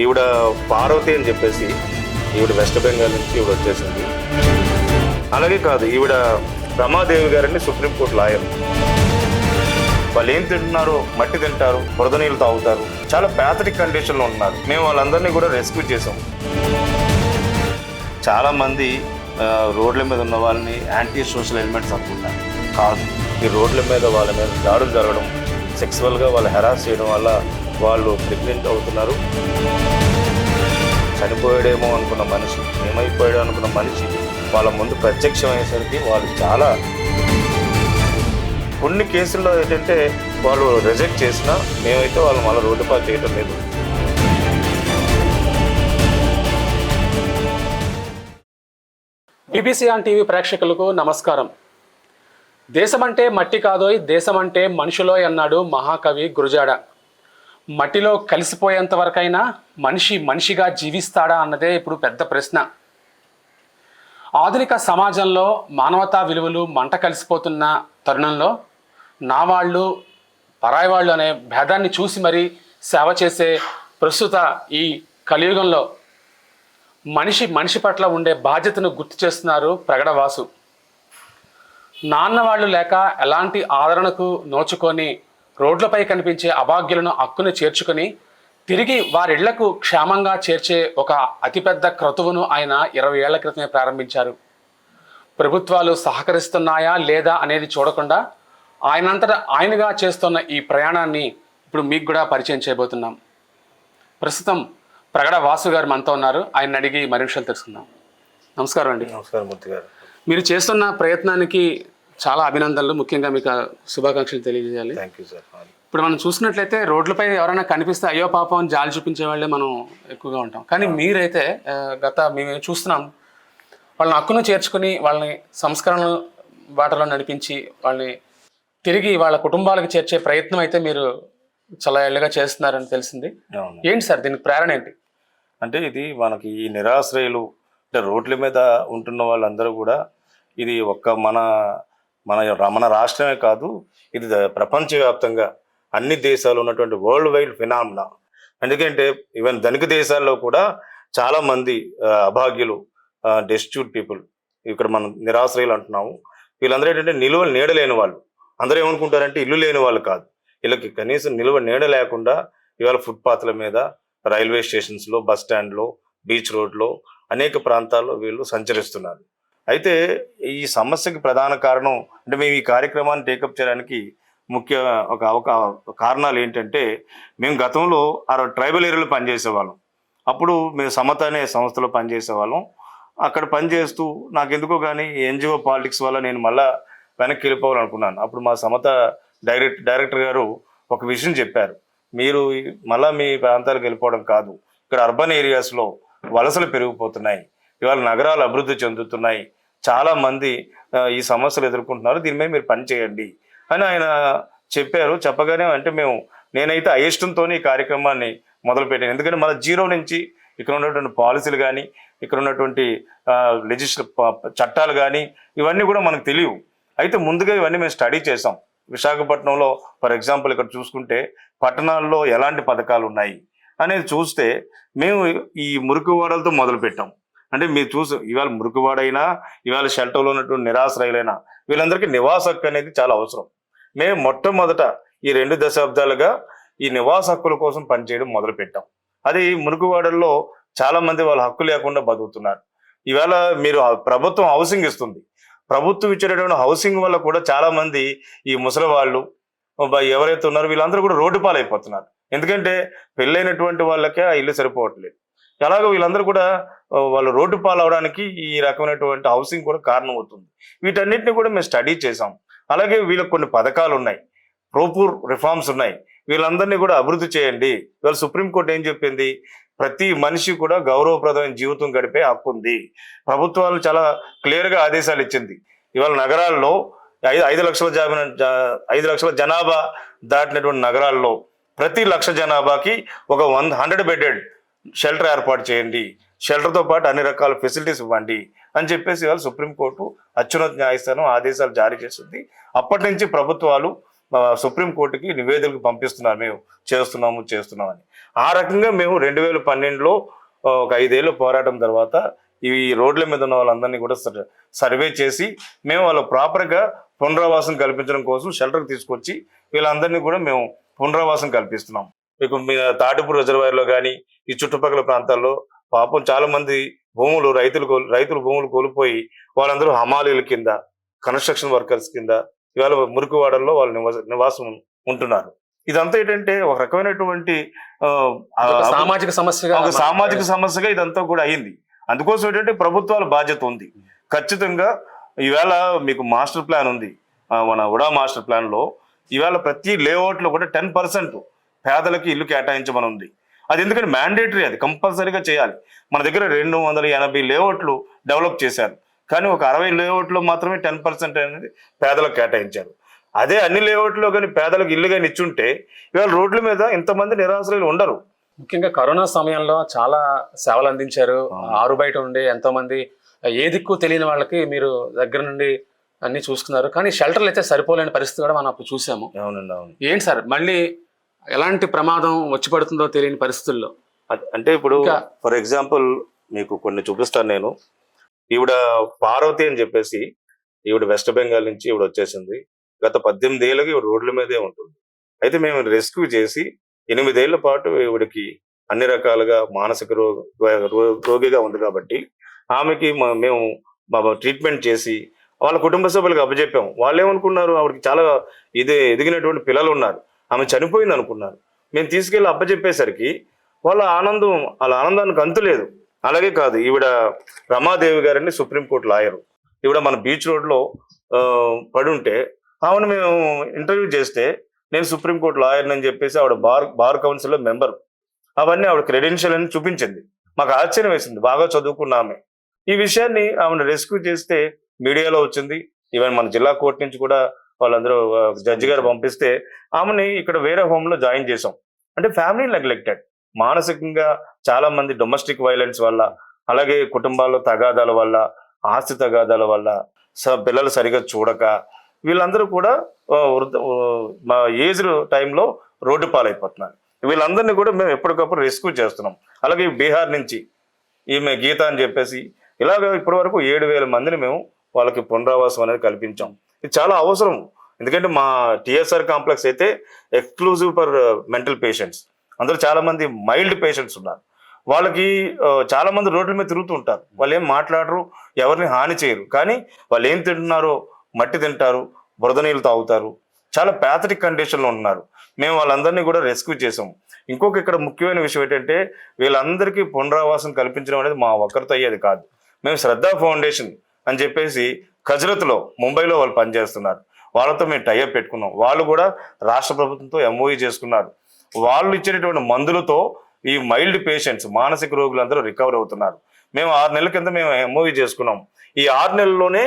ఈవిడ పార్వతి అని చెప్పేసి ఈవిడ వెస్ట్ బెంగాల్ నుంచి ఈవిడ వచ్చేసింది. అలాగే కాదు, ఈవిడ రమాదేవి గారని సుప్రీంకోర్టు లాయర్. వాళ్ళు ఏం తింటున్నారు? మట్టి తింటారు, బురద నీళ్ళు తాగుతారు, చాలా ప్యాథటిక్ కండిషన్లో ఉన్నారు. మేము వాళ్ళందరినీ కూడా రెస్క్యూ చేసాం. చాలామంది రోడ్ల మీద ఉన్న వాళ్ళని యాంటీ సోషల్ ఎలిమెంట్స్ అనుకుంటారు. కాదు, ఈ రోడ్ల మీద వాళ్ళ మీద దాడులు జరగడం, సెక్సువల్గా వాళ్ళు హెరాస్ చేయడం వల్ల వాళ్ళు ప్రెగ్నెంట్ అవుతున్నారు. చనిపోయాడేమో అనుకున్న మనిషి, ఏమైపోయాడో అనుకున్న మనిషి వాళ్ళ ముందు ప్రత్యక్షమయ్యేసరికి వాళ్ళు చాలా కొన్ని కేసుల్లో ఏంటంటే వాళ్ళు రిజెక్ట్ చేసినా మేమైతే వాళ్ళు మళ్ళీ రోడ్డు పాలు చేయడం లేదు. బీబీసీ ఆన్ టీవీ ప్రేక్షకులకు నమస్కారం. దేశమంటే మట్టి కాదోయ్, దేశమంటే మనుషులోయ్ అన్నాడు మహాకవి గురజాడ. మట్టిలో కలిసిపోయేంత వరకైనా మనిషి మనిషిగా జీవిస్తాడా అన్నదే ఇప్పుడు పెద్ద ప్రశ్న. ఆధునిక సమాజంలో మానవతా విలువలు మంట కలిసిపోతున్న తరుణంలో నా వాళ్ళు పరాయి వాళ్ళు అనే భేదాన్ని చూసి మరీ సేవ చేసే ప్రస్తుత ఈ కలియుగంలో మనిషి పట్ల ఉండే బాధ్యతను గుర్తు చేస్తున్నారు ప్రగడవాసు. నాన్న వాళ్ళు లేక ఎలాంటి ఆదరణకు నోచుకొని రోడ్లపై కనిపించే అభాగ్యులను హక్కును చేర్చుకొని తిరిగి వారిళ్లకు క్షేమంగా చేర్చే ఒక అతిపెద్ద క్రతువును ఆయన 20 ఏళ్ల క్రితమే ప్రారంభించారు. ప్రభుత్వాలు సహకరిస్తున్నాయా లేదా అనేది చూడకుండా ఆయనంతటా ఆయనగా చేస్తున్న ఈ ప్రయాణాన్ని ఇప్పుడు మీకు కూడా పరిచయం చేయబోతున్నాం. ప్రస్తుతం ప్రగడ వాసు గారు మనతో ఉన్నారు. ఆయన అడిగి మరిన్ని విషయాలు తెలుసుకుందాం. నమస్కారం అండి. నమస్కారం మూర్తి గారు. మీరు చేస్తున్న ప్రయత్నానికి చాలా అభినందనలు, ముఖ్యంగా మీకు శుభాకాంక్షలు తెలియజేయాలి. Thank you sir. ఇప్పుడు మనం చూసినట్లయితే రోడ్లపై ఎవరైనా కనిపిస్తే అయ్యో పాపం అని జాలి చూపించే వాళ్ళే మనం ఎక్కువగా ఉంటాం. కానీ మీరైతే మేము చూస్తున్నాం, వాళ్ళని హక్కును చేర్చుకుని వాళ్ళని సంస్కరణ బాటలో నడిపించి వాళ్ళని తిరిగి వాళ్ళ కుటుంబాలకు చేర్చే ప్రయత్నం అయితే మీరు చాలా ఏళ్ళుగా చేస్తున్నారని తెలిసింది. ఏంటి సార్ దీనికి ప్రేరణ ఏంటి? అంటే ఇది మనకి ఈ నిరాశ్రయులు అంటే రోడ్ల మీద ఉంటున్న వాళ్ళందరూ కూడా ఇది ఒక్క మన రాష్ట్రమే కాదు, ఇది ప్రపంచవ్యాప్తంగా అన్ని దేశాలు ఉన్నటువంటి వరల్డ్ వైడ్ ఫినామినా. ఎందుకంటే ఈవెన్ ధనిక దేశాల్లో కూడా చాలా మంది అభాగ్యులు, డెస్టిట్యూట్ పీపుల్, ఇక్కడ మనం నిరాశ్రయులు అంటున్నాము. వీళ్ళందరూ ఏంటంటే నిలువ నీడలేని వాళ్ళు. అందరూ ఏమనుకుంటారంటే ఇల్లు లేని వాళ్ళు కాదు, వీళ్ళకి కనీసం నిలువ నీడ లేకుండా ఇవాళ ఫుట్పాత్ల మీద, రైల్వే స్టేషన్స్లో, బస్ స్టాండ్లో, బీచ్ రోడ్లో అనేక ప్రాంతాల్లో వీళ్ళు సంచరిస్తున్నారు. అయితే ఈ సమస్యకి ప్రధాన కారణం అంటే మేము ఈ కార్యక్రమాన్ని టేకప్ చేయడానికి ముఖ్య ఒక కారణాలు ఏంటంటే, మేము గతంలో ట్రైబల్ ఏరియాలో పనిచేసేవాళ్ళం. అప్పుడు మేము సమత అనే సంస్థలో పనిచేసేవాళ్ళం. అక్కడ పనిచేస్తూ నాకెందుకో కానీ ఎన్జిఓ పాలిటిక్స్ వల్ల నేను మళ్ళా వెనక్కి వెళ్ళిపోవాలనుకున్నాను. అప్పుడు మా సమత డైరెక్టర్ గారు ఒక విషయం చెప్పారు, మీరు మళ్ళీ మీ ప్రాంతాలకు వెళ్ళిపోవడం కాదు, ఇక్కడ అర్బన్ ఏరియాస్లో వలసలు పెరిగిపోతున్నాయి, ఇవాళ నగరాలు అభివృద్ధి చెందుతున్నాయి, చాలా మంది ఈ సమస్యలు ఎదుర్కొంటున్నారు, దీని మీద మీరు పని చేయండి అని ఆయన చెప్పారు. చెప్పగానే అంటే నేనైతే అయిష్టంతో ఈ కార్యక్రమాన్ని మొదలుపెట్టాను. ఎందుకంటే మన జీరో నుంచి ఇక్కడ ఉన్నటువంటి పాలసీలు కానీ, ఇక్కడ ఉన్నటువంటి చట్టాలు కానీ ఇవన్నీ కూడా మనకు తెలియవు. అయితే ముందుగా ఇవన్నీ మేము స్టడీ చేసాం. విశాఖపట్నంలో ఫర్ ఎగ్జాంపుల్ ఇక్కడ చూసుకుంటే పట్టణాల్లో ఎలాంటి పథకాలు ఉన్నాయి అనేది చూస్తే మేము ఈ మురికివాడలతో మొదలు పెట్టాం. అంటే మీరు చూసి ఇవాళ మురికివాడైనా, ఇవాళ షెల్టర్లో ఉన్నటువంటి నిరాశ్రయులైనా వీళ్ళందరికీ నివాస హక్కు అనేది చాలా అవసరం. మేము మొట్టమొదట ఈ 2 దశాబ్దాలుగా ఈ నివాస హక్కుల కోసం పనిచేయడం మొదలు పెట్టాం. అది మురికివాడల్లో చాలా మంది వాళ్ళ హక్కు లేకుండా బతుకుతున్నారు. ఇవాళ మీరు ప్రభుత్వం హౌసింగ్ ఇస్తుంది, ప్రభుత్వం ఇచ్చేటటువంటి హౌసింగ్ వల్ల కూడా చాలా మంది ఈ ముసలి వాళ్ళు ఎవరైతే ఉన్నారో వీళ్ళందరూ కూడా రోడ్డు పాలైపోతున్నారు. ఎందుకంటే పెళ్ళైనటువంటి వాళ్ళకే ఆ ఇల్లు సరిపోవట్లేదు. అలాగే వీళ్ళందరూ కూడా వాళ్ళు రోడ్డు పాలవడానికి ఈ రకమైనటువంటి హౌసింగ్ కూడా కారణం అవుతుంది. వీటన్నిటిని కూడా మేము స్టడీ చేసాం. అలాగే వీళ్ళకి కొన్ని పథకాలు ఉన్నాయి, ప్రోపూర్ రిఫార్మ్స్ ఉన్నాయి, వీళ్ళందరినీ కూడా అభివృద్ధి చేయండి. ఇవాళ సుప్రీంకోర్టు ఏం చెప్పింది, ప్రతి మనిషి కూడా గౌరవప్రదమైన జీవితం గడిపే హక్కు ఉంది. ప్రభుత్వాలు చాలా క్లియర్గా ఆదేశాలు ఇచ్చింది. ఇవాళ నగరాల్లో 5 లక్షల జనాభా దాటినటువంటి నగరాల్లో ప్రతి 1,00,000 జనాభాకి ఒక 100 బెడెడ్ షెల్టర్ ఏర్పాటు చేయండి, షెల్టర్తో పాటు అన్ని రకాల ఫెసిలిటీస్ ఇవ్వండి అని చెప్పేసి ఇవాళ సుప్రీంకోర్టు అత్యున్నత న్యాయస్థానం ఆదేశాలు జారీ చేస్తుంది. అప్పటి నుంచి ప్రభుత్వాలు సుప్రీంకోర్టుకి నివేదికలు పంపిస్తున్నారు, మేము చేస్తున్నామని. ఆ రకంగా మేము 2012లో ఒక 5 ఏళ్ళ పోరాటం తర్వాత ఈ రోడ్ల మీద ఉన్న వాళ్ళందరినీ కూడా సర్వే చేసి మేము వాళ్ళు ప్రాపర్గా పునరావాసం కల్పించడం కోసం షెల్టర్ తీసుకొచ్చి వీళ్ళందరినీ కూడా మేము పునరావాసం కల్పిస్తున్నాం. మీకు తాటిపూర్ రిజర్వాయర్లో కానీ ఈ చుట్టుపక్కల ప్రాంతాల్లో పాపం చాలా మంది రైతులు భూములు కోల్పోయి వాళ్ళందరూ హమాలీల కింద, కన్స్ట్రక్షన్ వర్కర్స్ కింద ఇవాళ మురికివాడల్లో వాళ్ళు నివాసం ఉంటున్నారు. ఇదంతా ఏంటంటే ఒక రకమైనటువంటి సామాజిక సమస్యగా ఇదంతా కూడా అయింది. అందుకోసం ఏంటంటే ప్రభుత్వాల బాధ్యత ఉంది. ఖచ్చితంగా ఈవేళ మీకు మాస్టర్ ప్లాన్ ఉంది, మన ఉడా మాస్టర్ ప్లాన్ లో ఈవేళ ప్రతి లేఅవుట్లో కూడా 10% పేదలకి ఇల్లు కేటాయించమని ఉంది. అది ఎందుకంటే మ్యాండేటరీ, అది కంపల్సరీగా చేయాలి. మన దగ్గర 280 లేఅవుట్లు డెవలప్ చేశారు, కానీ ఒక 60 లేఅవుట్లో మాత్రమే 10% అనేది పేదలకు కేటాయించారు. అదే అన్ని లేఅవుట్లో కానీ పేదలకు ఇల్లు కానీ ఇచ్చుంటే ఇవాళ రోడ్ల మీద ఇంతమంది నిరాశ్రయులు ఉండరు. ముఖ్యంగా కరోనా సమయంలో చాలా సేవలు అందించారు. ఆరు బయట ఉండి ఎంతో మంది ఏ దిక్కు తెలియని వాళ్ళకి మీరు దగ్గర నుండి అన్ని చూసుకున్నారు. కానీ షెల్టర్లు అయితే సరిపోలేని పరిస్థితి కూడా మనం అప్పుడు చూసాము. అవునండి, అవును. ఏంటి సార్ మళ్ళీ ఎలాంటి ప్రమాదం వచ్చి పడుతుందో తెలియని పరిస్థితుల్లో? అంటే ఇప్పుడు ఫర్ ఎగ్జాంపుల్ మీకు కొన్ని చూపిస్తాను నేను. ఈవిడ పార్వతి అని చెప్పేసి, ఈవిడ వెస్ట్ బెంగాల్ నుంచి ఈవిడ వచ్చేసింది. గత 18 ఏళ్ళకి ఈవిడ రోడ్ల మీదే ఉంటుంది. అయితే మేము రెస్క్యూ చేసి 8 ఏళ్ల పాటు ఈవిడికి అన్ని రకాలుగా మానసిక రోగిగా ఉంది కాబట్టి ఆమెకి మేము ట్రీట్మెంట్ చేసి వాళ్ళ కుటుంబ సభ్యులకు అప్పచెప్పాము. వాళ్ళు ఏమనుకున్నారు, ఆవిడకి చాలా ఎదిగినటువంటి పిల్లలు ఉన్నారు, ఆమె చనిపోయింది అనుకున్నారు. మేము తీసుకెళ్ళి అప్పచెప్పేసరికి వాళ్ళ ఆనందానికి అంతు లేదు. అలాగే కాదు, ఈవిడ రమాదేవి గారని సుప్రీంకోర్టు లాయరు. ఈవిడ మన బీచ్ రోడ్లో పడుంటే ఆమెను మేము ఇంటర్వ్యూ చేస్తే నేను సుప్రీంకోర్టు లాయర్ని అని చెప్పేసి ఆవిడ బార్ కౌన్సిల్లో మెంబర్, అవన్నీ ఆవిడ క్రెడెన్షియల్ అని చూపించింది. మాకు ఆశ్చర్యం వేసింది, బాగా చదువుకున్న ఆమె. ఈ విషయాన్ని ఆమెను రెస్క్యూ చేస్తే మీడియాలో వచ్చింది. ఈవెన్ మన జిల్లా కోర్టు నుంచి కూడా వాళ్ళందరూ జడ్జి గారు పంపిస్తే ఆమెని ఇక్కడ వేరే హోమ్లో జాయిన్ చేసాం. అంటే ఫ్యామిలీ నెగ్లెక్టెడ్, మానసికంగా చాలా మంది డొమెస్టిక్ వైలెన్స్ వల్ల, అలాగే కుటుంబాల్లో తగాదాల వల్ల, ఆస్తి తగాదాల వల్ల, పిల్లలు సరిగా చూడక వీళ్ళందరూ కూడా మా ఏజ్ టైంలో రోడ్డు పాలైపోతున్నారు. వీళ్ళందరినీ కూడా మేము ఎప్పటికప్పుడు రెస్క్యూ చేస్తున్నాం. అలాగే బీహార్ నుంచి ఈమె గీత అని చెప్పేసి ఇలాగ ఇప్పటి వరకు 7,000 మందిని మేము వాళ్ళకి పునరావాసం అనేది కల్పించాం. ఇది చాలా అవసరం. ఎందుకంటే మా టిఎస్ఆర్ కాంప్లెక్స్ అయితే ఎక్స్క్లూజివ్ ఫర్ మెంటల్ పేషెంట్స్. అందరూ చాలా మంది మైల్డ్ పేషెంట్స్ ఉన్నారు. వాళ్ళకి చాలా మంది రోడ్ల మీద తిరుగుతూ ఉంటారు. వాళ్ళు ఏం మాట్లాడరు, ఎవరిని హాని చేయరు, కానీ వాళ్ళు ఏం తింటున్నారో మట్టి తింటారు, బురద నీళ్ళు తాగుతారు, చాలా ప్యాథటిక్ కండిషన్లో ఉన్నారు. మేము వాళ్ళందరినీ కూడా రెస్క్యూ చేసాం. ఇంకొక ఇక్కడ ముఖ్యమైన విషయం ఏంటంటే వీళ్ళందరికీ పునరావాసం కల్పించడం అనేది మా ఒక్కరితో అయ్యేది కాదు. మేము శ్రద్ధా ఫౌండేషన్ అని చెప్పేసి ఖజరత్లో ముంబైలో వాళ్ళు పనిచేస్తున్నారు, వాళ్ళతో మేము టైఅప్ పెట్టుకున్నాం. వాళ్ళు కూడా రాష్ట్ర ప్రభుత్వంతో ఎంఓఈ చేసుకున్నారు. వాళ్ళు ఇచ్చేటటువంటి మందులతో ఈ మైల్డ్ పేషెంట్స్, మానసిక రోగులందరూ రికవర్ అవుతున్నారు. మేము 6 నెలల కింద మేము ఎంఓఈ చేసుకున్నాం. ఈ 6 నెలల్లోనే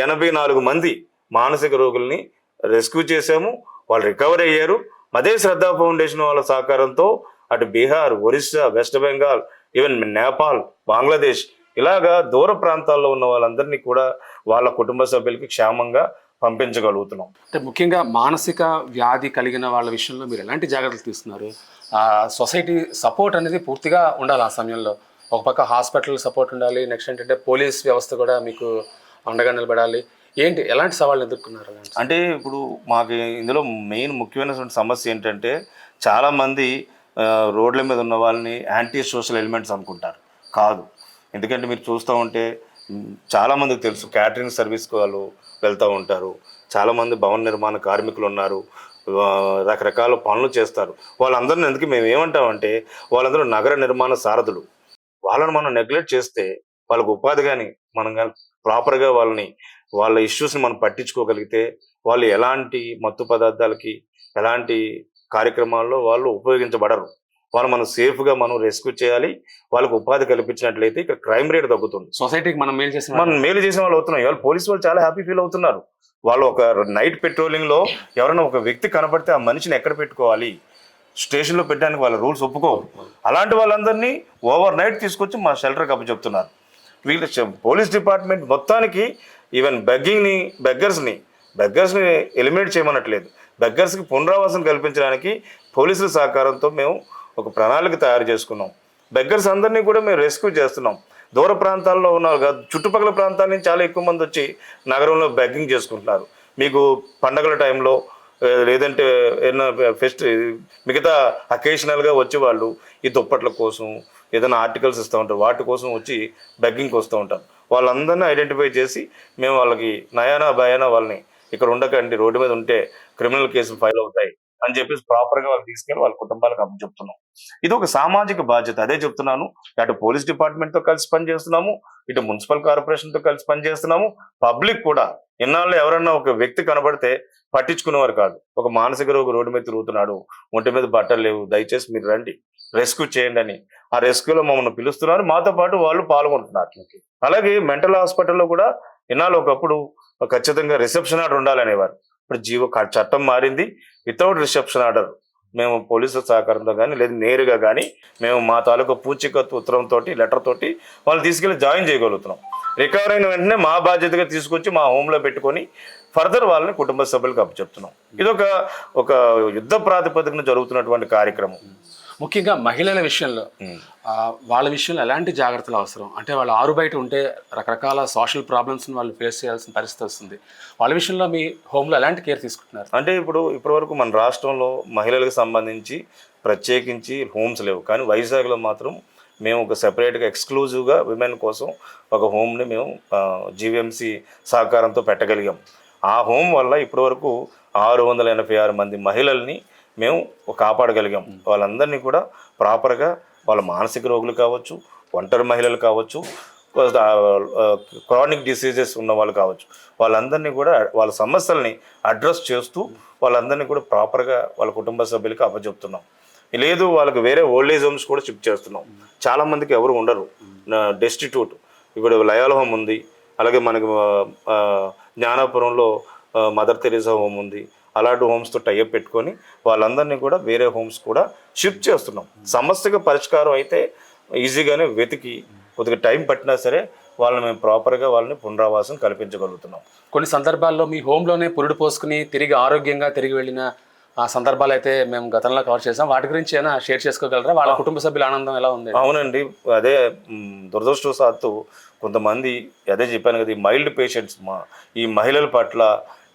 84 మంది మానసిక రోగుల్ని రెస్క్యూ చేసాము, వాళ్ళు రికవర్ అయ్యారు. అదే శ్రద్ధా ఫౌండేషన్ వాళ్ళ సహకారంతో అటు బీహార్, ఒరిస్సా, వెస్ట్ బెంగాల్, ఈవెన్ నేపాల్, బంగ్లాదేశ్ ఇలాగా దూర ప్రాంతాల్లో ఉన్న వాళ్ళందరినీ కూడా వాళ్ళ కుటుంబ సభ్యులకి క్షేమంగా పంపించగలుగుతున్నాం. అంటే ముఖ్యంగా మానసిక వ్యాధి కలిగిన వాళ్ళ విషయంలో మీరు ఎలాంటి జాగ్రత్తలు తీసుకున్నారు? సొసైటీ సపోర్ట్ అనేది పూర్తిగా ఉండాలి. ఆ సమయంలో ఒక పక్క హాస్పిటల్ సపోర్ట్ ఉండాలి, నెక్స్ట్ ఏంటంటే పోలీస్ వ్యవస్థ కూడా మీకు అండగా నిలబడాలి. ఏంటి ఎలాంటి సవాళ్ళు ఎదుర్కొన్నారు? అంటే ఇప్పుడు మాకు ఇందులో మెయిన్ ముఖ్యమైనటువంటి సమస్య ఏంటంటే చాలామంది రోడ్ల మీద ఉన్న వాళ్ళని యాంటీ సోషల్ ఎలిమెంట్స్ అనుకుంటారు. కాదు. ఎందుకంటే మీరు చూస్తూ ఉంటే చాలామందికి తెలుసు, క్యాటరింగ్ సర్వీస్కి వాళ్ళు వెళ్తూ ఉంటారు. చాలామంది భవన నిర్మాణ కార్మికులు ఉన్నారు, రకరకాల పనులు చేస్తారు. వాళ్ళందరినీ ఎందుకు మేము ఏమంటామంటే వాళ్ళందరూ నగర నిర్మాణ సారథులు. వాళ్ళని మనం నెగ్లెక్ట్ చేస్తే వాళ్ళకు ఉపాధి కానీ మనం కానీ ప్రాపర్గా వాళ్ళ ఇష్యూస్ని మనం పట్టించుకోగలిగితే వాళ్ళు ఎలాంటి మత్తు పదార్థాలకి, ఎలాంటి కార్యక్రమాల్లో వాళ్ళు ఉపయోగించబడరు. వాళ్ళు మనం సేఫ్గా మనం రెస్క్యూ చేయాలి. వాళ్ళకు ఉపాధి కల్పించినట్లయితే ఇక్కడ క్రైమ్ రేట్ తగ్గుతుంది. సొసైటీకి మనం మేలు చేసిన వాళ్ళు అవుతున్నాం. ఇవాళ పోలీసు వాళ్ళు చాలా హ్యాపీ ఫీల్ అవుతున్నారు. వాళ్ళు ఒక నైట్ పెట్రోలింగ్లో ఎవరైనా ఒక వ్యక్తి కనబడితే ఆ మనిషిని ఎక్కడ పెట్టుకోవాలి, స్టేషన్లో పెట్టడానికి వాళ్ళ రూల్స్ ఒప్పుకోవు. అలాంటి వాళ్ళందరినీ ఓవర్ నైట్ తీసుకొచ్చి మా షెల్టర్కి అప్పచెప్తున్నారు. వీళ్ళ పోలీస్ డిపార్ట్మెంట్ మొత్తానికి ఈవెన్ బెగ్గర్స్ని ఎలిమినేట్ చేయమనట్లేదు. బెగ్గర్స్కి పునరావాసం కల్పించడానికి పోలీసుల సహకారంతో మేము ఒక ప్రణాళిక తయారు చేసుకున్నాం. బెగ్గర్స్ అందరినీ కూడా మేము రెస్క్యూ చేస్తున్నాం. దూర ప్రాంతాల్లో ఉన్న చుట్టుపక్కల ప్రాంతాల నుంచి చాలా ఎక్కువ మంది వచ్చి నగరంలో బెగ్గింగ్ చేసుకుంటున్నారు. మీకు పండగల టైంలో లేదంటే ఏదైనా మిగతా అకేషనల్గా వచ్చే వాళ్ళు ఈ దుప్పట్ల కోసం ఏదైనా ఆర్టికల్స్ ఇస్తూ ఉంటారు, వాటి కోసం వచ్చి బెగ్గింగ్కి వస్తూ ఉంటారు. వాళ్ళందరినీ ఐడెంటిఫై చేసి మేము వాళ్ళకి నయానా భయానా వాళ్ళని ఇక్కడ ఉండకండి, రోడ్డు మీద ఉంటే క్రిమినల్ కేసులు ఫైల్ అవుతాయి అని చెప్పేసి ప్రాపర్గా వాళ్ళు తీసుకెళ్ళి వాళ్ళ కుటుంబాలకు అప్పచెప్తున్నాం. ఇది ఒక సామాజిక బాధ్యత. అదే చెప్తున్నాను, అటు పోలీస్ డిపార్ట్మెంట్తో కలిసి పనిచేస్తున్నాము, ఇటు మున్సిపల్ కార్పొరేషన్తో కలిసి పనిచేస్తున్నాము. పబ్లిక్ కూడా ఇన్నాళ్ళు ఎవరన్నా ఒక వ్యక్తి కనబడితే పట్టించుకునేవారు కాదు. ఒక మానసిక రోగి రోడ్డు మీద తిరుగుతున్నాడు, ఒంటి మీద బట్టలు లేవు, దయచేసి మీరు రండి రెస్క్యూ చేయండి అని ఆ రెస్క్యూలో మమ్మల్ని పిలుస్తున్నారు. మాతో పాటు వాళ్ళు పాల్గొంటున్నారు. అలాగే మెంటల్ హాస్పిటల్లో కూడా ఇన్నాళ్ళు ఒకప్పుడు ఖచ్చితంగా రిసెప్షన్ ఆర్డర్ ఉండాలనేవారు. ఇప్పుడు చట్టం మారింది. వితౌట్ రిసెప్షన్ ఆర్డర్ మేము పోలీసుల సహకారంతో కానీ లేదా నేరుగా కానీ మేము మా తాలూకా పూచికత్తు ఉత్తరంతో లెటర్ తోటి వాళ్ళు తీసుకెళ్ళి జాయిన్ చేయగలుగుతున్నాం. రికవర్ అయిన వెంటనే మా బాధ్యతగా తీసుకొచ్చి మా హోమ్లో పెట్టుకొని ఫర్దర్ వాళ్ళని కుటుంబ సభ్యులకు అప్పచెప్తున్నాం. ఇది ఒక యుద్ధ ప్రాతిపదికన జరుగుతున్నటువంటి కార్యక్రమం. ముఖ్యంగా మహిళల విషయంలో వాళ్ళ విషయంలో ఎలాంటి జాగ్రత్తలు అవసరం? అంటే వాళ్ళు ఆరు బయట ఉంటే రకరకాల సోషల్ ప్రాబ్లమ్స్ని వాళ్ళు ఫేస్ చేయాల్సిన పరిస్థితి వస్తుంది. వాళ్ళ విషయంలో మీ హోమ్లో ఎలాంటి కేర్ తీసుకుంటున్నారు? అంటే ఇప్పటివరకు మన రాష్ట్రంలో మహిళలకు సంబంధించి ప్రత్యేకించి హోమ్స్ లేవు. కానీ వైజాగ్లో మాత్రం మేము ఒక సెపరేట్గా ఎక్స్క్లూజివ్గా విమెన్ కోసం ఒక హోమ్ని మేము జీవీఎంసీ సహకారంతో పెట్టగలిగాం. ఆ హోమ్ వల్ల ఇప్పటివరకు 686 మంది మహిళల్ని మేము కాపాడగలిగాం. వాళ్ళందరినీ కూడా ప్రాపర్గా వాళ్ళ మానసిక రోగులు కావచ్చు, ఒంటరి మహిళలు కావచ్చు, క్రానిక్ డిసీజెస్ ఉన్న వాళ్ళు కావచ్చు, వాళ్ళందరినీ కూడా వాళ్ళ సమస్యల్ని అడ్రస్ చేస్తూ వాళ్ళందరినీ కూడా ప్రాపర్గా వాళ్ళ కుటుంబ సభ్యులకి అప్పచెప్తున్నాం. లేదు వాళ్ళకి వేరే ఓల్డేజ్ హోమ్స్ కూడా షిఫ్ట్ చేస్తున్నాం. చాలామందికి ఎవరు ఉండరు, డెస్టిట్యూట్. ఇప్పుడు లయాల హోమ్ ఉంది, అలాగే మనకి జ్ఞానాపురంలో మదర్ తెరీసా హోమ్ ఉంది. అలాంటి హోమ్స్తో టైఅప్ పెట్టుకొని వాళ్ళందరినీ కూడా వేరే హోమ్స్ కూడా షిఫ్ట్ చేస్తున్నాం. సమస్యగా పరిష్కారం అయితే ఈజీగానే వెతికి కొద్దిగా టైం పట్టినా సరే వాళ్ళని మేము ప్రాపర్గా వాళ్ళని పునరావాసం కల్పించగలుగుతున్నాం. కొన్ని సందర్భాల్లో మీ హోమ్లోనే పురుడు పోసుకుని తిరిగి ఆరోగ్యంగా తిరిగి వెళ్ళిన ఆ సందర్భాలు అయితే మేము గతంలో కవర్ చేసాం. వాటి గురించి ఏమైనా షేర్ చేసుకోగలరా? వాళ్ళ కుటుంబ సభ్యుల ఆనందం ఎలా ఉంది? అవునండి, అదే దురదృష్టవశాత్తు కొంతమంది అదే చెప్పాను కదా, ఈ మైల్డ్ పేషెంట్స్ ఈ మహిళల పట్ల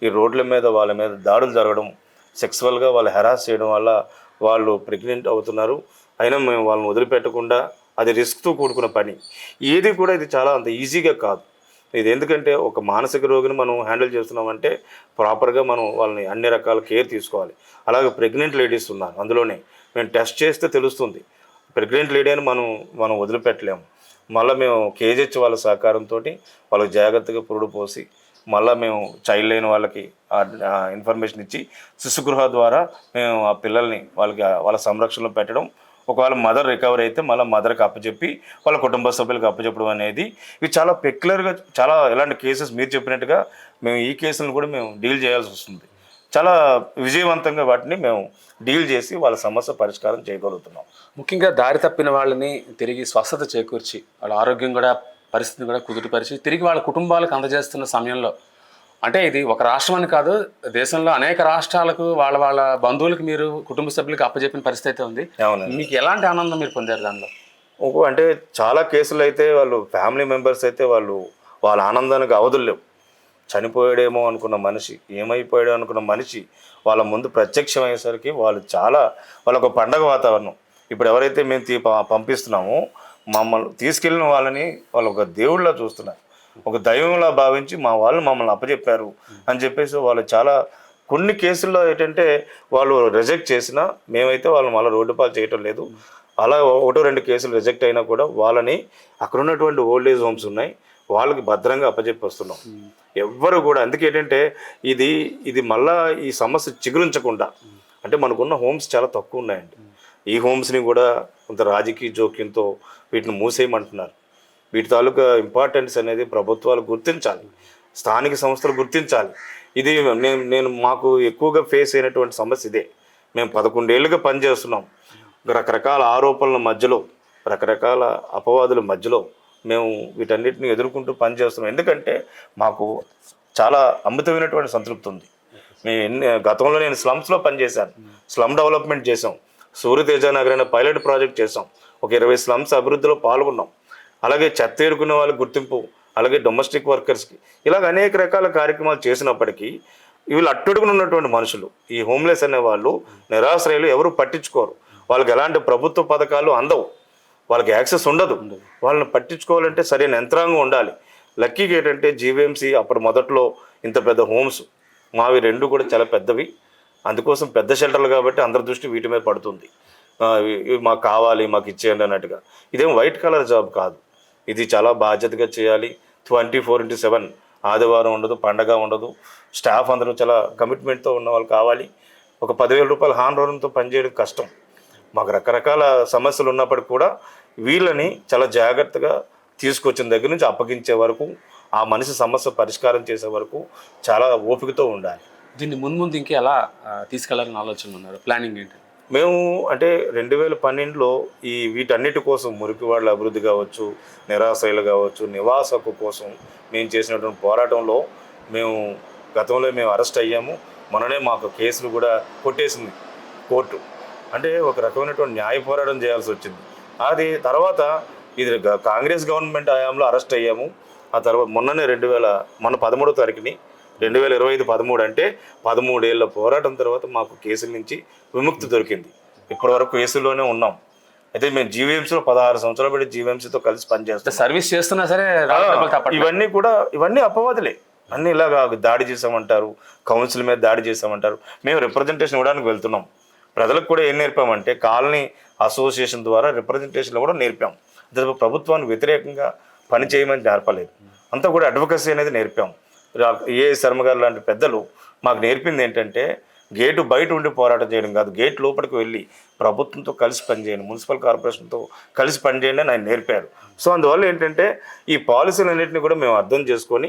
ఈ రోడ్ల మీద వాళ్ళ మీద దాడులు జరగడం, సెక్సువల్గా వాళ్ళు హెరాస్ చేయడం వల్ల వాళ్ళు ప్రెగ్నెంట్ అవుతున్నారు. అయినా మేము వాళ్ళని వదిలిపెట్టకుండా, అది రిస్క్తో కూడుకున్న పని. ఏది కూడా ఇది చాలా అంత ఈజీగా కాదు. ఇది ఎందుకంటే ఒక మానసిక రోగిని మనం హ్యాండిల్ చేస్తున్నామంటే ప్రాపర్గా మనం వాళ్ళని అన్ని రకాల కేర్ తీసుకోవాలి. అలాగే ప్రెగ్నెంట్ లేడీస్ ఉన్నారు, అందులోనే మేము టెస్ట్ చేస్తే తెలుస్తుంది ప్రెగ్నెంట్ లేడీ అని మనం వదిలిపెట్టలేము. మళ్ళీ మేము కేజీహెచ్ వాళ్ళ సహకారంతో వాళ్ళకి జాగ్రత్తగా పురుడు పోసి మళ్ళీ మేము చైల్డ్ లైన్ వాళ్ళకి ఇన్ఫర్మేషన్ ఇచ్చి శిశుగృహ ద్వారా మేము ఆ పిల్లల్ని వాళ్ళ సంరక్షణలో పెట్టడం. ఒకవేళ మదర్ రికవర్ అయితే మళ్ళీ మదర్కి అప్పచెప్పి వాళ్ళ కుటుంబ సభ్యులకు అప్పచెప్పడం అనేది ఇవి చాలా పెక్యులర్గా చాలా ఇలాంటి కేసెస్ మీరు చెప్పినట్టుగా మేము ఈ కేసులను కూడా మేము డీల్ చేయాల్సి వస్తుంది. చాలా విజయవంతంగా వాటిని మేము డీల్ చేసి వాళ్ళ సమస్య పరిష్కారం చేయగలుగుతున్నాం. ముఖ్యంగా దారి తప్పిన వాళ్ళని తిరిగి స్వస్థత చేకూర్చి వాళ్ళ ఆరోగ్యం కూడా పరిస్థితిని కూడా కుదుటపరిచి తిరిగి వాళ్ళ కుటుంబాలకు అందజేస్తున్న సమయంలో, అంటే ఇది ఒక రాష్ట్రం అని కాదు, దేశంలో అనేక రాష్ట్రాలకు వాళ్ళ బంధువులకు మీరు కుటుంబ సభ్యులకు అప్పచెప్పిన పరిస్థితి అయితే ఉంది. మీకు ఎలాంటి ఆనందం మీరు పొందారు దానిలో? అంటే చాలా కేసులు అయితే వాళ్ళు ఫ్యామిలీ మెంబర్స్ అయితే వాళ్ళ ఆనందానికి అవధులు లేవు. చనిపోయాడేమో అనుకున్న మనిషి, ఏమైపోయాడో అనుకున్న మనిషి వాళ్ళ ముందు ప్రత్యక్షమయ్యేసరికి వాళ్ళొక పండగ వాతావరణం. ఇప్పుడు ఎవరైతే మేము పంపిస్తున్నామో మమ్మల్ని తీసుకెళ్ళిన వాళ్ళని వాళ్ళు ఒక దేవుళ్ళ చూస్తున్నారు, ఒక దైవంలా భావించి మా వాళ్ళు మమ్మల్ని అప్పచెప్పారు అని చెప్పేసి వాళ్ళు చాలా కొన్ని కేసుల్లో ఏంటంటే వాళ్ళు రిజెక్ట్ చేసినా మేమైతే వాళ్ళు మళ్ళీ రోడ్డు పాలు చేయటం లేదు. అలా 1-2 కేసులు రిజెక్ట్ అయినా కూడా వాళ్ళని అక్కడ ఉన్నటువంటి ఓల్డ్ ఏజ్ హోమ్స్ ఉన్నాయి, వాళ్ళకి భద్రంగా అప్పచెప్పి వస్తున్నాం. ఎవ్వరు కూడా ఎందుకేంటంటే ఇది మళ్ళా ఈ సమస్య చిగురించకుండా, అంటే మనకున్న హోమ్స్ చాలా తక్కువ ఉన్నాయండి. ఈ హోమ్స్ని కూడా కొంత రాజకీయ జోక్యంతో వీటిని మూసేయమంటున్నారు. వీటి తాలూకా ఇంపార్టెన్స్ అనేది ప్రభుత్వాలు గుర్తించాలి, స్థానిక సంస్థలు గుర్తించాలి. ఇది నేను మాకు ఎక్కువగా ఫేస్ అయినటువంటి సమస్య ఇదే. మేము 11 ఏళ్ళుగా పనిచేస్తున్నాం. రకరకాల ఆరోపణల మధ్యలో, రకరకాల అపవాదుల మధ్యలో మేము వీటన్నిటిని ఎదుర్కొంటూ పనిచేస్తున్నాం. ఎందుకంటే మాకు చాలా అమితమైనటువంటి సంతృప్తి ఉంది. గతంలో నేను స్లమ్స్లో పనిచేశాను. స్లమ్ డెవలప్మెంట్ చేసాం. సూర్యతేజ నగర్ అనే పైలట్ ప్రాజెక్ట్ చేసాం. ఒక 20 స్లమ్స్ అభివృద్ధిలో పాల్గొన్నాం. అలాగే చెత్త ఏరుకునే వాళ్ళకి గుర్తింపు, అలాగే డొమెస్టిక్ వర్కర్స్కి, ఇలాగ అనేక రకాల కార్యక్రమాలు చేసినప్పటికీ వీళ్ళు అట్టడుగున ఉన్నటువంటి మనుషులు, ఈ హోమ్లెస్ అనే వాళ్ళు, నిరాశ్రయులు ఎవరు పట్టించుకోరు. వాళ్ళకి ఎలాంటి ప్రభుత్వ పథకాలు అందవు, వాళ్ళకి యాక్సెస్ ఉండదు. వాళ్ళని పట్టించుకోవాలంటే సరైన యంత్రాంగం ఉండాలి. లక్కీగా ఏంటంటే జీవీఎంసీ అప్పుడు మొదట్లో ఇంత పెద్ద హోమ్స్ మావి 2 కూడా చాలా పెద్దవి, అందుకోసం పెద్ద షెల్టర్లు కాబట్టి అందరి దృష్టి వీటి మీద పడుతుంది. ఇవి మాకు కావాలి, మాకు ఇచ్చేయండి అన్నట్టుగా. ఇదేం వైట్ కలర్ జాబ్ కాదు, ఇది చాలా బాధ్యతగా చేయాలి. 24/7 ఆదివారం ఉండదు, పండగ ఉండదు. స్టాఫ్ అందరూ చాలా కమిట్మెంట్తో ఉన్న వాళ్ళు కావాలి. ఒక 10,000 రూపాయల హానరోరంతో పనిచేయడం కష్టం. మాకు రకరకాల సమస్యలు ఉన్నప్పటికీ కూడా వీళ్ళని చాలా జాగ్రత్తగా తీసుకొచ్చిన దగ్గర నుంచి అప్పగించే వరకు, ఆ మనిషి సమస్య పరిష్కారం చేసే వరకు చాలా ఓపికతో ఉండాలి. దీన్ని ముందు ఇంకా ఎలా తీసుకెళ్లాలని ఆలోచన ఉన్నారు? ప్లానింగ్ ఏంటి? మేము అంటే 2012లో ఈ వీటన్నిటి కోసం, మురికివాళ్ళ అభివృద్ధి కావచ్చు, నిరాశ్రయులు కావచ్చు, నివాస హక్కు కోసం మేము చేసినటువంటి పోరాటంలో గతంలో మేము అరెస్ట్ అయ్యాము. మొన్ననే మాకు కేసులు కూడా కొట్టేసింది కోర్టు. అంటే ఒక రకమైనటువంటి న్యాయ పోరాటం చేయాల్సి వచ్చింది. అది తర్వాత ఇది కాంగ్రెస్ గవర్నమెంట్ హయాంలో అరెస్ట్ అయ్యాము. ఆ తర్వాత మొన్ననే మొన్న 13వ తారీఖుని 2025 13 అంటే 13 ఏళ్ల పోరాటం తర్వాత మాకు కేసుల నుంచి విముక్తి దొరికింది. ఇప్పటి వరకు కేసుల్లోనే ఉన్నాం. అయితే మేము జీవీఎంసీలో 16 సంవత్సరాలు పెట్టి జీవీఎంసీతో కలిసి పనిచేస్తాం. సర్వీస్ చేస్తున్నా సరే ఇవన్నీ అపవాదులే. అన్నీ ఇలాగా దాడి చేసామంటారు, కౌన్సిల్ మీద దాడి చేసామంటారు. మేము రిప్రజెంటేషన్ ఇవ్వడానికి వెళ్తున్నాం. ప్రజలకు కూడా ఏం నేర్పామంటే కాలనీ అసోసియేషన్ ద్వారా రిప్రజెంటేషన్లో కూడా నేర్పాం. ప్రభుత్వానికి వ్యతిరేకంగా పని చేయమని నేర్పలేదు, అంతా కూడా అడ్వకసీ అనేది నేర్పాం. ఏ శర్మ గారు లాంటి పెద్దలు మాకు నేర్పింది ఏంటంటే గేటు బయట ఉండి పోరాటం చేయడం కాదు, గేట్ లోపలికి వెళ్ళి ప్రభుత్వంతో కలిసి పనిచేయండి, మున్సిపల్ కార్పొరేషన్తో కలిసి పనిచేయండి అని ఆయన నేర్పారు. సో అందువల్ల ఏంటంటే ఈ పాలసీలన్నింటినీ కూడా మేము అర్థం చేసుకొని,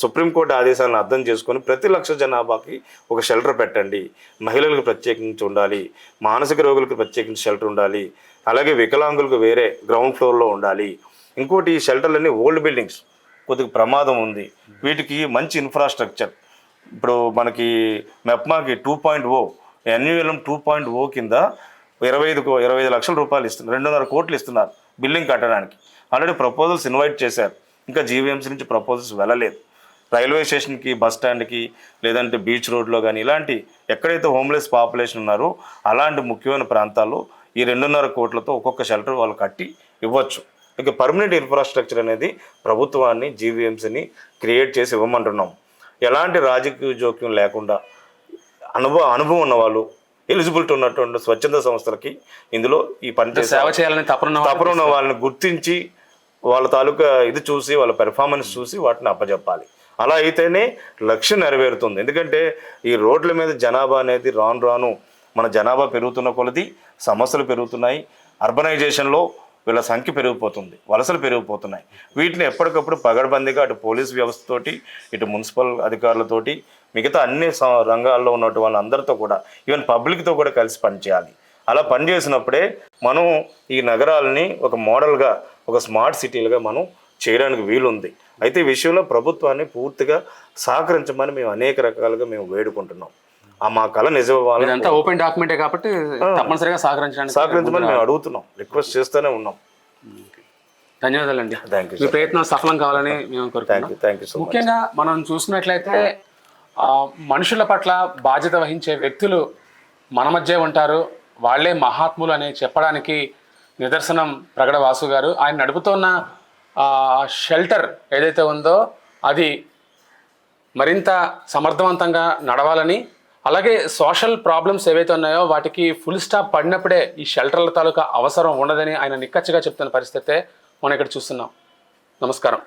సుప్రీంకోర్టు ఆదేశాలను అర్థం చేసుకొని ప్రతి 1,00,000 జనాభాకి ఒక షెల్టర్ పెట్టండి, మహిళలకు ప్రత్యేకించి ఉండాలి, మానసిక రోగులకు ప్రత్యేకించి షెల్టర్ ఉండాలి, అలాగే వికలాంగులకు వేరే గ్రౌండ్ ఫ్లోర్లో ఉండాలి. ఇంకోటి ఈ షెల్టర్లన్నీ ఓల్డ్ బిల్డింగ్స్, కొద్దిగా ప్రమాదం ఉంది, వీటికి మంచి ఇన్ఫ్రాస్ట్రక్చర్. ఇప్పుడు మనకి మెప్మాకి 2.0 ఎన్యుఎల్ఎం 2.0 కింద 25 లక్షల రూపాయలు ఇస్తున్నారు, 2.5 కోట్లు ఇస్తున్నారు బిల్డింగ్ కట్టడానికి. ఆల్రెడీ ప్రపోజల్స్ ఇన్వైట్ చేశారు, ఇంకా జీవీఎంసీ నుంచి ప్రపోజల్స్ వెళ్ళలేదు. రైల్వే స్టేషన్కి, బస్ స్టాండ్కి, లేదంటే బీచ్ రోడ్లో కానీ ఇలాంటి ఎక్కడైతే హోమ్లెస్ పాపులేషన్ ఉన్నారో అలాంటి ముఖ్యమైన ప్రాంతాల్లో ఈ 2.5 కోట్లతో ఒక్కొక్క షెల్టర్ వాళ్ళు కట్టి ఇవ్వచ్చు. ఇక పర్మనెంట్ ఇన్ఫ్రాస్ట్రక్చర్ అనేది ప్రభుత్వాన్ని, జీవీఎంసీని క్రియేట్ చేసి ఇవ్వమంటున్నాం. ఎలాంటి రాజకీయ జోక్యం లేకుండా అనుభవం ఉన్న వాళ్ళు, ఎలిజిబిలిటీ ఉన్నటువంటి స్వచ్ఛంద సంస్థలకి ఇందులో ఈ పని సేవ చేయాలని తపన వాళ్ళని గుర్తించి వాళ్ళ తాలూకా ఇది చూసి, వాళ్ళ పెర్ఫార్మెన్స్ చూసి వాటిని అప్పచెప్పాలి. అలా అయితేనే లక్ష్యం నెరవేరుతుంది. ఎందుకంటే ఈ రోడ్ల మీద జనాభా అనేది రాను మన జనాభా పెరుగుతున్న కొలది సమస్యలు పెరుగుతున్నాయి. అర్బనైజేషన్లో వీళ్ళ సంఖ్య పెరిగిపోతుంది, వలసలు పెరిగిపోతున్నాయి. వీటిని ఎప్పటికప్పుడు పగడ్బందీగా అటు పోలీస్ వ్యవస్థతోటి, ఇటు మున్సిపల్ అధికారులతోటి, మిగతా అన్ని రంగాల్లో ఉన్నట్టు వాళ్ళందరితో కూడా, ఈవెన్ పబ్లిక్తో కూడా కలిసి పనిచేయాలి. అలా పనిచేసినప్పుడే మనం ఈ నగరాలని ఒక మోడల్గా, ఒక స్మార్ట్ సిటీలుగా మనం చేయడానికి వీలుంది. అయితే ఈ విషయంలో ప్రభుత్వాన్ని పూర్తిగా సహకరించమని మేము అనేక రకాలుగా మేము వేడుకుంటున్నాం. మా కళ నిజమవ్వాలి. ఓపెన్ డాక్యుమెంటే కాబట్టి తప్పనిసరిగా సహకరించమని మేము అడుగుతున్నాం, రిక్వెస్ట్ చేస్తూనే ఉన్నాం. ధన్యవాదాలండి. Thank you. మీ ప్రయత్నం సఫలం కావాలని మేము కోరుకుంటున్నాం. Thank you so much. ముఖ్యంగా మనం చూసినట్లయితే మనుషుల పట్ల బాధ్యత వహించే వ్యక్తులు మన మధ్య ఉంటారు, వాళ్ళే మహాత్ములు అని చెప్పడానికి నిదర్శనం ప్రగడ వాసు గారు. ఆయన నడుపుతున్న షెల్టర్ ఏదైతే ఉందో అది మరింత సమర్థవంతంగా నడవాలని, అలాగే సోషల్ ప్రాబ్లమ్స్ ఏవైతే ఉన్నాయో వాటికి ఫుల్ స్టాప్ పడినప్పుడే ఈ షెల్టర్ల తాలూకా అవసరం ఉండదని ఆయన నిక్కచ్చిగా చెప్తున్న పరిస్థితే మనం ఇక్కడ చూస్తున్నాం. నమస్కారం.